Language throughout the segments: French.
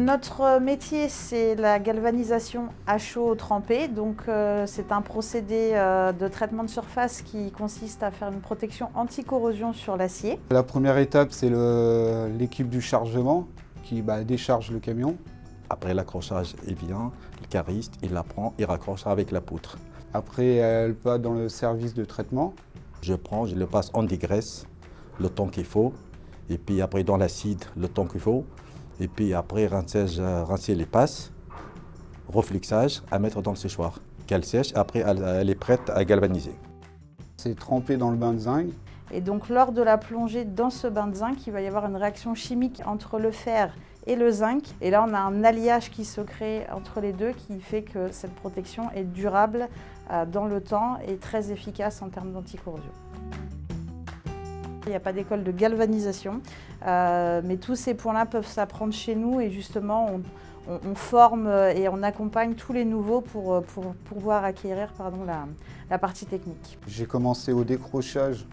Notre métier, c'est la galvanisation à chaud trempé. Donc, c'est un procédé de traitement de surface qui consiste à faire une protection anti-corrosion sur l'acier. La première étape, c'est l'équipe du chargement qui décharge le camion. Après l'accrochage, il vient, le cariste, il la prend, il raccroche avec la poutre. Après, elle va dans le service de traitement. Je prends, je le passe en dégraisse, le temps qu'il faut. Et puis après dans l'acide, le temps qu'il faut. Et puis après, rincer les passes, refluxage, à mettre dans le séchoir. Qu'elle sèche, après elle est prête à galvaniser. C'est trempé dans le bain de zinc. Et donc lors de la plongée dans ce bain de zinc, il va y avoir une réaction chimique entre le fer et le zinc. Et là, on a un alliage qui se crée entre les deux qui fait que cette protection est durable dans le temps et très efficace en termes d'anticorrosion. Il n'y a pas d'école de galvanisation, mais tous ces points-là peuvent s'apprendre chez nous et justement on forme et on accompagne tous les nouveaux pour pouvoir acquérir la partie technique. J'ai commencé au décrochage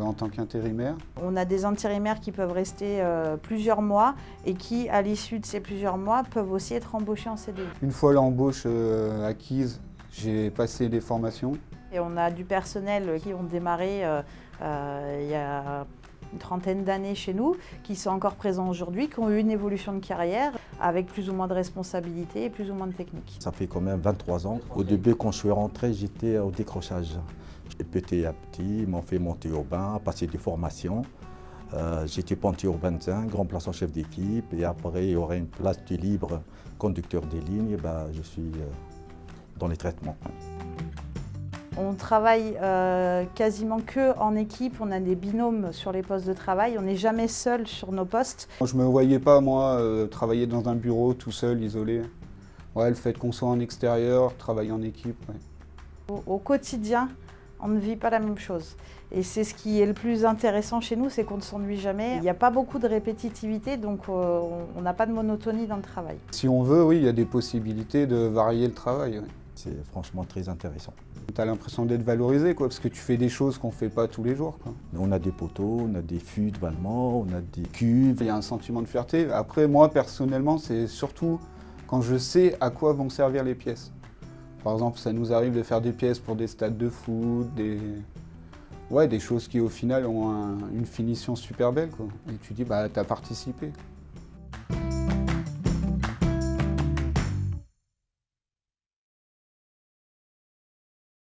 en tant qu'intérimaire. On a des intérimaires qui peuvent rester plusieurs mois et qui, à l'issue de ces plusieurs mois, peuvent aussi être embauchés en CDI. Une fois l'embauche acquise, j'ai passé des formations. Et on a du personnel qui ont démarré il y a une trentaine d'années chez nous, qui sont encore présents aujourd'hui, qui ont eu une évolution de carrière avec plus ou moins de responsabilités et plus ou moins de technique. Ça fait quand même 23 ans. Au début, quand je suis rentré, j'étais au décrochage. Et petit à petit, ils m'ont fait monter urbain, passer des formations. J'étais pontier urbain de zinc, remplaçant chef d'équipe. Et après, il y aurait une place de libre, conducteur des lignes. Je suis dans les traitements. On travaille quasiment que en équipe, on a des binômes sur les postes de travail, on n'est jamais seul sur nos postes. Je ne me voyais pas, moi, travailler dans un bureau tout seul, isolé. Ouais, le fait qu'on soit en extérieur, travailler en équipe. Ouais. Au quotidien, on ne vit pas la même chose. Et c'est ce qui est le plus intéressant chez nous, c'est qu'on ne s'ennuie jamais. Il n'y a pas beaucoup de répétitivité, donc on n'a pas de monotonie dans le travail. Si on veut, oui, il y a des possibilités de varier le travail. Ouais. C'est franchement très intéressant. Tu as l'impression d'être valorisé, parce que tu fais des choses qu'on ne fait pas tous les jours. On a des poteaux, on a des fûts de valement, on a des cuves. Il y a un sentiment de fierté. Après, moi, personnellement, c'est surtout quand je sais à quoi vont servir les pièces. Par exemple, ça nous arrive de faire des pièces pour des stades de foot, des choses qui, au final, ont une finition super belle. Et tu dis, tu as participé.